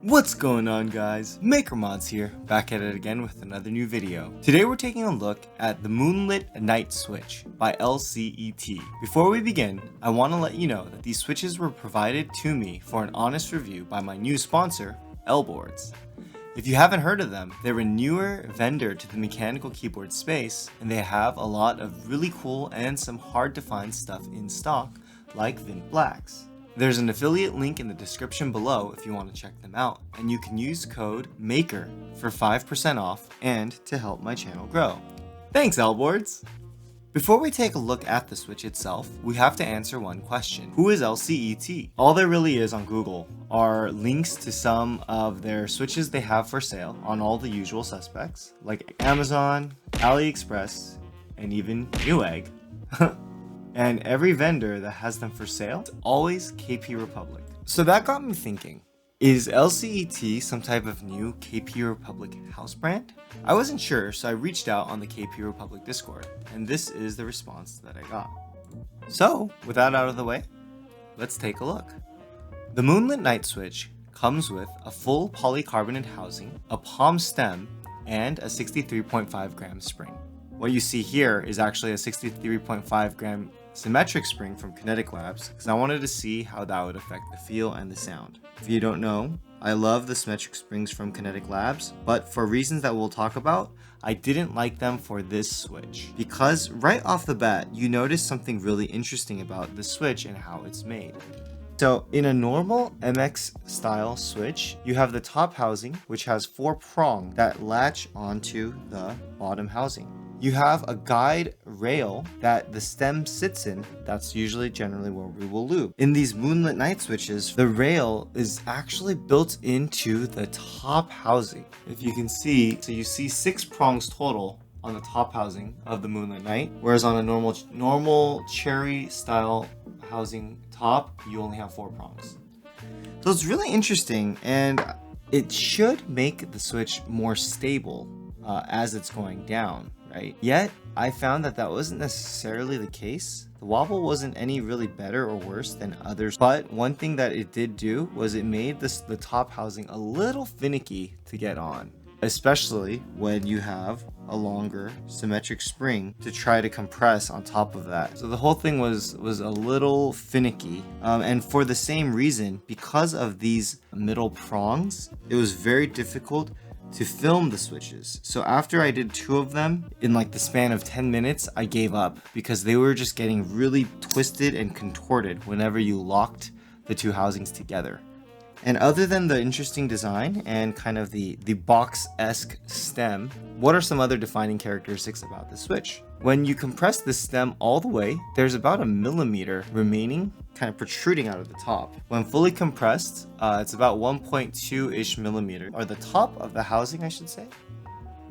What's going on, guys? MakerMods here, back at it again with another new video. Today we're taking a look at the Moonlit Night Switch by LCET. Before we begin, I want to let you know that these switches were provided to me for an honest review by my new sponsor, Elboards. If you haven't heard of them, they're a newer vendor to the mechanical keyboard space, and they have a lot of really cool and some hard to find stuff in stock, like Vint Blacks. There's an affiliate link in the description below if you want to check them out, and you can use code MAKER for 5% off and to help my channel grow. Thanks, Elboards! Before we take a look at the Switch itself, we have to answer one question. Who is LCET? All there really is on Google are links to some of their switches they have for sale on all the usual suspects, like Amazon, AliExpress, and even Newegg. And every vendor that has them for sale is always KP Republic. So that got me thinking, is LCET some type of new KP Republic house brand? I wasn't sure, so I reached out on the KP Republic Discord, and this is the response that I got. So, with that out of the way, let's take a look. The Moonlit Night Switch comes with a full polycarbonate housing, a palm stem, and a 63.5 gram spring. What you see here is actually a 63.5 gram symmetric spring from Kinetic Labs, because I wanted to see how that would affect the feel and the sound. If you don't know, I love the symmetric springs from Kinetic Labs, but for reasons that we'll talk about, I didn't like them for this switch. Because right off the bat, you notice something really interesting about the switch and how it's made. So in a normal MX style switch, you have the top housing, which has 4 prongs that latch onto the bottom housing. You have a guide rail that the stem sits in. That's generally where we will lube. In these Moonlit Night Switches, the rail is actually built into the top housing. If you can see, so you see 6 prongs total on the top housing of the Moonlit Night, whereas on a normal cherry style housing top, you only have 4 prongs. So it's really interesting, and it should make the switch more stable as it's going down, right? Yet I found that wasn't necessarily the case. The wobble wasn't any really better or worse than others, but one thing that it did do was it made the top housing a little finicky to get on, especially when you have a longer symmetric spring to try to compress on top of that. So the whole thing was a little finicky, and for the same reason, because of these middle prongs, it was very difficult to film the switches. So after I did 2 of them in like the span of 10 minutes, I gave up because they were just getting really twisted and contorted whenever you locked the 2 housings together. And other than the interesting design and kind of the box-esque stem, what are some other defining characteristics about the Switch? When you compress the stem all the way, there's about 1 millimeter remaining, kind of protruding out of the top. When fully compressed, it's about 1.2-ish millimeter, or the top of the housing, I should say,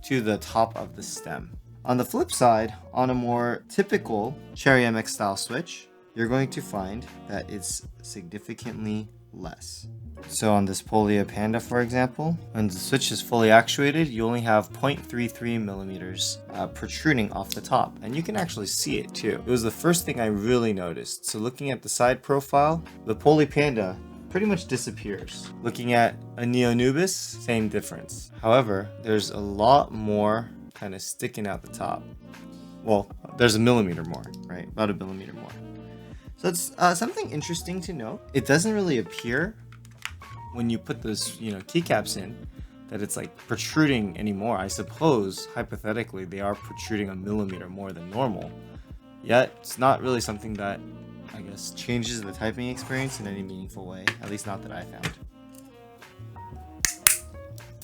to the top of the stem. On the flip side, on a more typical Cherry MX style Switch, you're going to find that it's significantly less. So on this Polia Panda, for example, when the switch is fully actuated, you only have 0.33 millimeters protruding off the top, and you can actually see it too. It was the first thing I really noticed. So looking at the side profile, the Polia Panda pretty much disappears. Looking at a Neo Nubis, same difference. However, there's a lot more kind of sticking out the top. Well, there's 1 millimeter more, right? About 1 millimeter more. So it's something interesting to note. It doesn't really appear when you put those, keycaps in, that it's like protruding anymore. I suppose, hypothetically, they are protruding 1 millimeter more than normal. Yet, it's not really something that, I guess, changes the typing experience in any meaningful way. At least not that I found.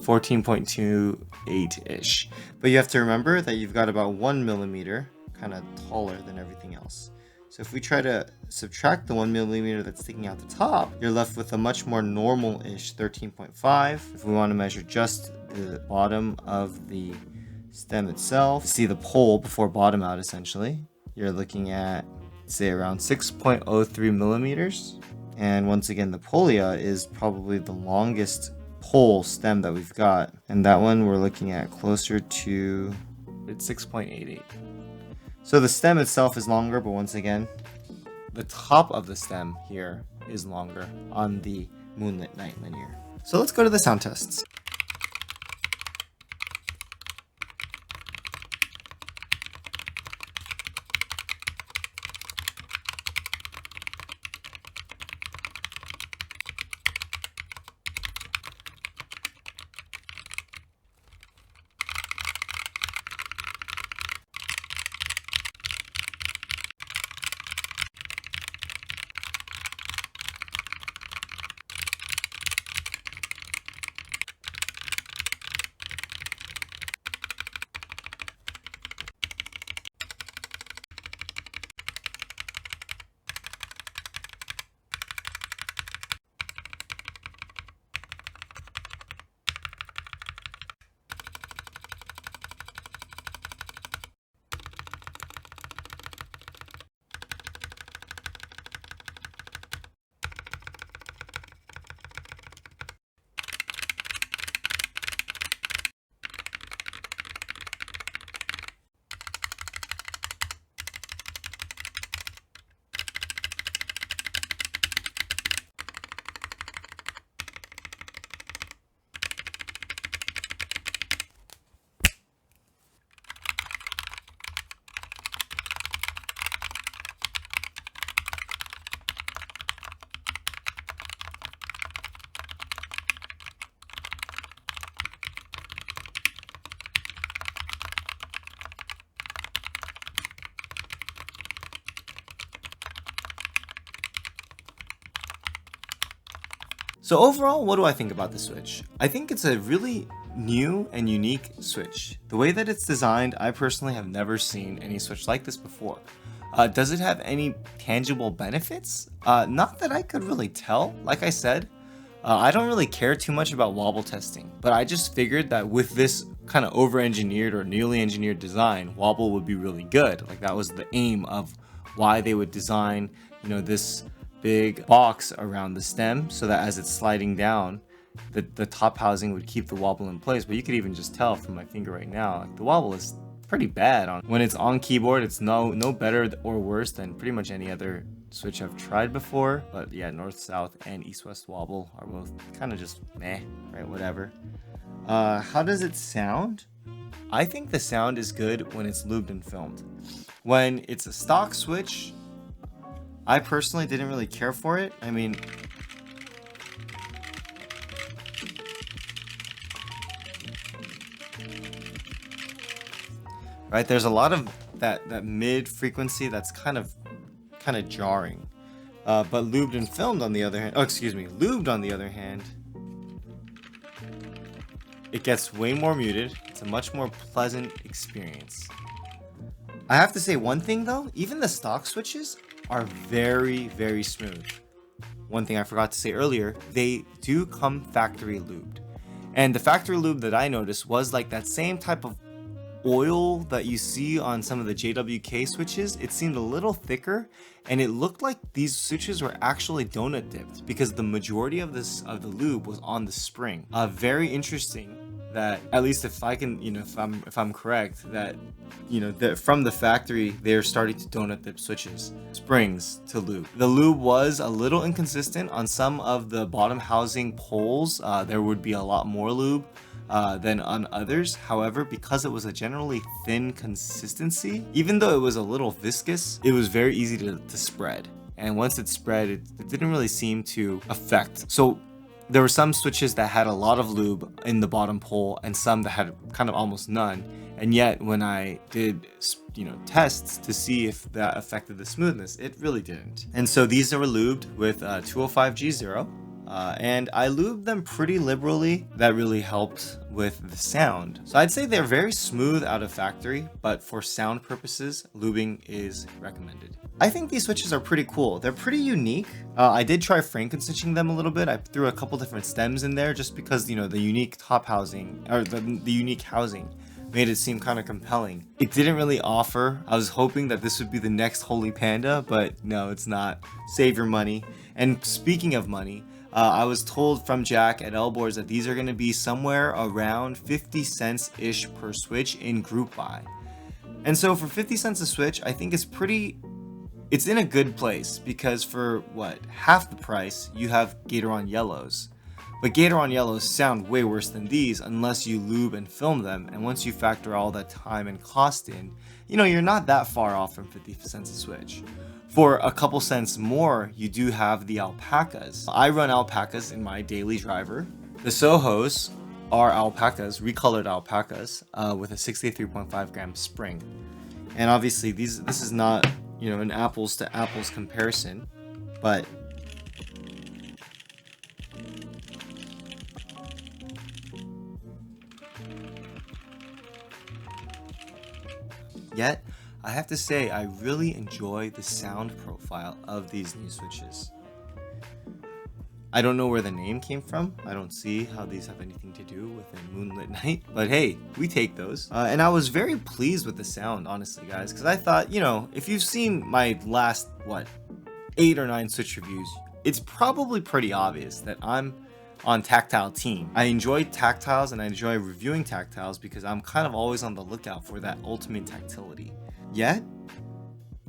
14.28-ish. But you have to remember that you've got about 1 millimeter kind of taller than everything else. So if we try to subtract the 1 millimeter that's sticking out the top, you're left with a much more normal-ish 13.5. If we want to measure just the bottom of the stem itself, see the pole before bottom out essentially, you're looking at, say, around 6.03 millimeters. And once again, the Polia is probably the longest pole stem that we've got. And that one we're looking at closer to, it's 6.88. So the stem itself is longer, but once again, the top of the stem here is longer on the Moonlit Night linear. So let's go to the sound tests. So overall, what do I think about the Switch? I think it's a really new and unique Switch. The way that it's designed, I personally have never seen any Switch like this before. Does it have any tangible benefits? Not that I could really tell. Like I said, I don't really care too much about wobble testing, but I just figured that with this kind of over-engineered or newly engineered design, wobble would be really good. Like that was the aim of why they would design, this big box around the stem so that as it's sliding down, the top housing would keep the wobble in place. But you could even just tell from my finger right now, like the wobble is pretty bad. When it's on keyboard, it's no better or worse than pretty much any other Switch I've tried before. But yeah, north, south, and east-west wobble are both kind of just meh, right? Whatever. How does it sound? I think the sound is good when it's lubed and filmed. When it's a stock Switch, I personally didn't really care for it. I mean, right, there's a lot of that mid frequency that's kind of jarring. But lubed and filmed on the other hand, lubed on the other hand, it gets way more muted. It's a much more pleasant experience. I have to say one thing though, even the stock switches are very, very smooth. One thing I forgot to say earlier, they do come factory lubed. And the factory lube that I noticed was like that same type of oil that you see on some of the JWK switches. It seemed a little thicker, and it looked like these switches were actually donut dipped because the majority of the lube was on the spring. Very interesting that, at least if I can, if I'm correct, that from the factory they're starting to donut dip switches, springs to lube. The lube was a little inconsistent on some of the bottom housing poles. There would be a lot more lube than on others. However, because it was a generally thin consistency, even though it was a little viscous, it was very easy to spread. And once it spread, it didn't really seem to affect. So there were some switches that had a lot of lube in the bottom pole and some that had kind of almost none. And yet when I did, tests to see if that affected the smoothness, it really didn't. And so these are lubed with 205G0. And I lubed them pretty liberally. That really helped with the sound. So I'd say they're very smooth out of factory, but for sound purposes, lubing is recommended. I think these switches are pretty cool. They're pretty unique. I did try Frankenswitching them a little bit. I threw a couple different stems in there just because, the unique top housing, or the unique housing made it seem kind of compelling. It didn't really offer. I was hoping that this would be the next Holy Panda, but no, it's not. Save your money. And speaking of money, I was told from Jack at Elboard that these are going to be somewhere around 50 cents-ish per switch in group buy. And so for 50 cents a switch, I think it's in a good place because for half the price, you have Gatoron yellows. But Gator on yellows sound way worse than these unless you lube and film them, and once you factor all that time and cost in, you're not that far off from 50 cents a switch. For a couple cents more, you do have the alpacas. I run alpacas in my daily driver. The Sohos are alpacas, recolored alpacas, with a 63.5 gram spring. And obviously this is not, an apples to apples comparison, but yet, I have to say I really enjoy the sound profile of these new switches. I don't know where the name came from. I don't see how these have anything to do with a moonlit night, but hey, we take those. And I was very pleased with the sound, honestly, guys, because I thought, if you've seen my last, 8 or 9 switch reviews, it's probably pretty obvious that I'm on tactile team. I enjoy tactiles and I enjoy reviewing tactiles because I'm kind of always on the lookout for that ultimate tactility. Yet,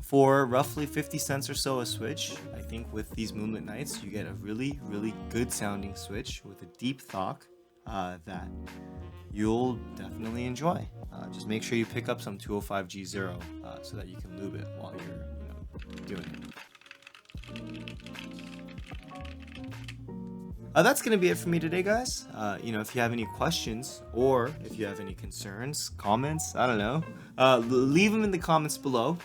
for roughly 50 cents or so a switch, I think with these Moonlit Nights, you get a really, really good sounding switch with a deep THOCC that you'll definitely enjoy. Just make sure you pick up some 205G0 so that you can lube it while you're doing it. That's going to be it for me today, guys. If you have any questions or if you have any concerns, comments, I don't know, leave them in the comments below.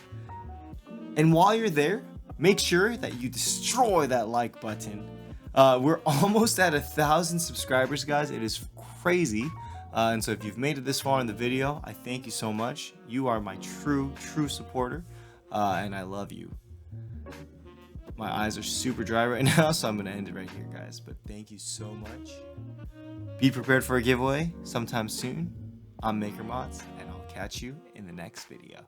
And while you're there, make sure that you destroy that like button. We're almost at 1,000 subscribers, guys. It is crazy. And so if you've made it this far in the video, I thank you so much. You are my true supporter, and I love you. My eyes are super dry right now, so I'm going to end it right here, guys. But thank you so much. Be prepared for a giveaway sometime soon. I'm MakerMods, and I'll catch you in the next video.